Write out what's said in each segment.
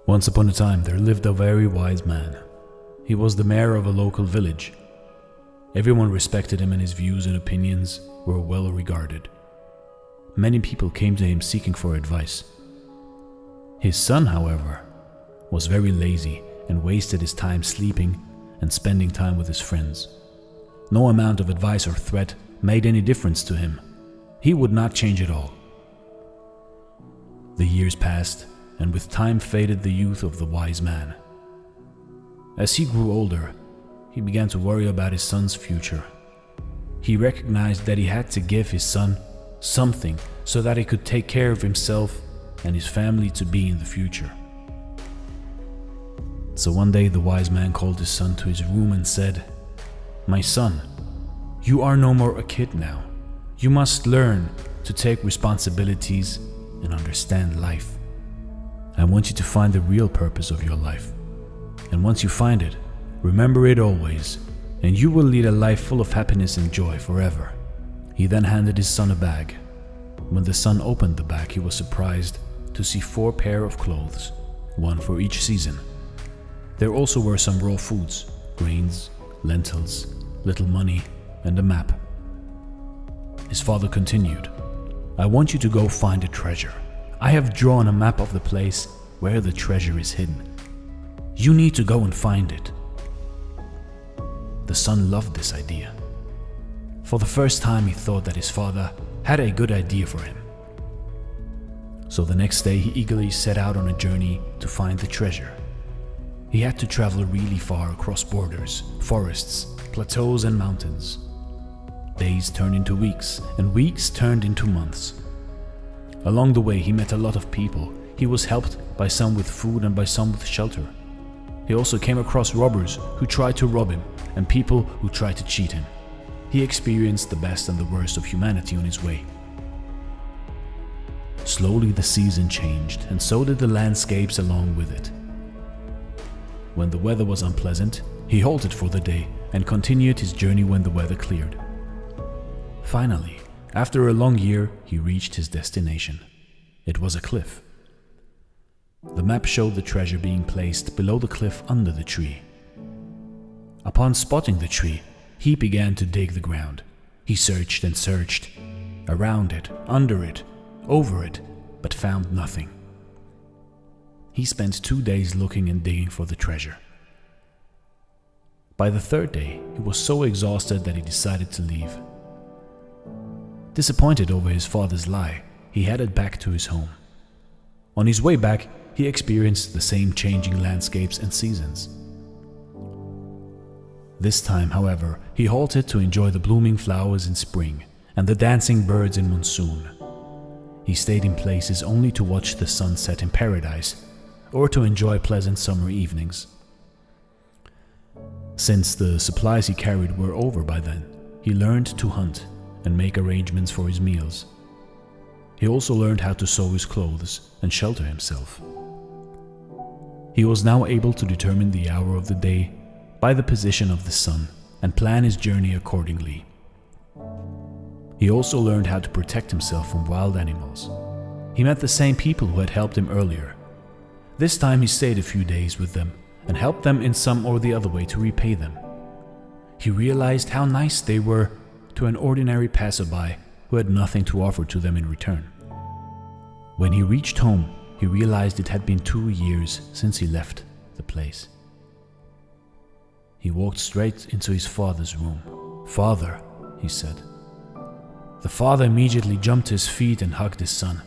Once upon a time, there lived a very wise man. He was the mayor of a local village. Everyone respected him and his views and opinions were well regarded. Many people came to him seeking for advice. His son, however, was very lazy and wasted his time sleeping and spending time with his friends. No amount of advice or threat made any difference to him. He would not change at all. The years passed, and with time faded the youth of the wise man. As he grew older, he began to worry about his son's future. He recognized that he had to give his son something so that he could take care of himself and his family to be in the future. So one day the wise man called his son to his room and said, "My son, you are no more a kid now. You must learn to take responsibilities and understand life. I want you to find the real purpose of your life. And once you find it, remember it always, and you will lead a life full of happiness and joy forever." He then handed his son a bag. When the son opened the bag, he was surprised to see 4 pairs of clothes, one for each season. There also were some raw foods, grains, lentils, little money, and a map. His father continued, "I want you to go find a treasure. I have drawn a map of the place where the treasure is hidden. You need to go and find it." The son loved this idea. For the first time, he thought that his father had a good idea for him. So the next day, he eagerly set out on a journey to find the treasure. He had to travel really far across borders, forests, plateaus, and mountains. Days turned into weeks, and weeks turned into months. Along the way, he met a lot of people. He was helped by some with food and by some with shelter. He also came across robbers who tried to rob him and people who tried to cheat him. He experienced the best and the worst of humanity on his way. Slowly the season changed, and so did the landscapes along with it. When the weather was unpleasant, he halted for the day and continued his journey when the weather cleared. Finally, after a long year, he reached his destination. It was a cliff. The map showed the treasure being placed below the cliff under the tree. Upon spotting the tree, he began to dig the ground. He searched and searched, around it, under it, over it, but found nothing. He spent 2 days looking and digging for the treasure. By the 3rd day, he was so exhausted that he decided to leave. Disappointed over his father's lie, he headed back to his home. On his way back, he experienced the same changing landscapes and seasons. This time, however, he halted to enjoy the blooming flowers in spring and the dancing birds in monsoon. He stayed in places only to watch the sun set in paradise or to enjoy pleasant summer evenings. Since the supplies he carried were over by then, he learned to hunt and make arrangements for his meals. He also learned how to sew his clothes and shelter himself. He was now able to determine the hour of the day by the position of the sun and plan his journey accordingly. He also learned how to protect himself from wild animals. He met the same people who had helped him earlier. This time he stayed a few days with them and helped them in some or the other way to repay them. He realized how nice they were to an ordinary passerby who had nothing to offer to them in return. When he reached home, he realized it had been 2 years since he left the place. He walked straight into his father's room. "Father," he said. The father immediately jumped to his feet and hugged his son.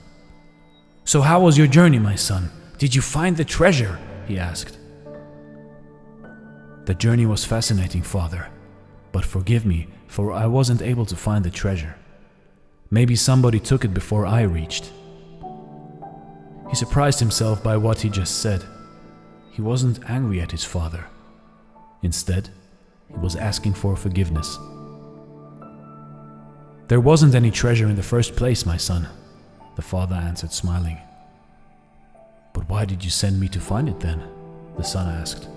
"So how was your journey, my son? Did you find the treasure?" he asked. "The journey was fascinating, father, but forgive me, for I wasn't able to find the treasure. Maybe somebody took it before I reached." He surprised himself by what he just said. He wasn't angry at his father. Instead, he was asking for forgiveness. "There wasn't any treasure in the first place, my son," the father answered, smiling. "But why did you send me to find it then?" the son asked.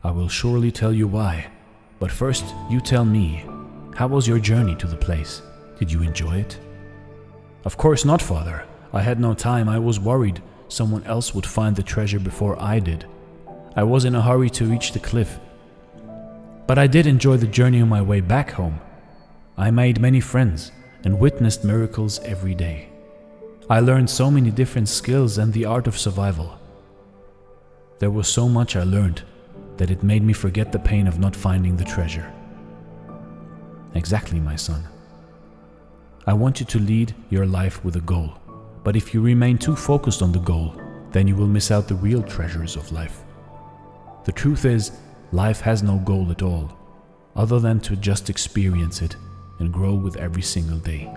"I will surely tell you why, but first you tell me, how was your journey to the place? Did you enjoy it?" Of course not, Father. I had no time. I was worried someone else would find the treasure before I did. I was in a hurry to reach the cliff. But I did enjoy the journey on my way back home. I made many friends and witnessed miracles every day. I learned so many different skills and the art of survival. There was so much I learned that it made me forget the pain of not finding the treasure. Exactly, my son. I want you to lead your life with a goal, but if you remain too focused on the goal, then you will miss out the real treasures of life. The truth is, life has no goal at all, other than to just experience it and grow with every single day.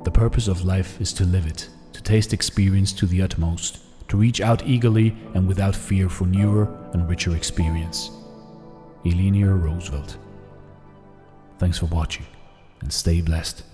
The purpose of life is to live it, to taste experience to the utmost, to reach out eagerly and without fear for newer and richer experience. Eleanor Roosevelt. Thanks for watching and stay blessed.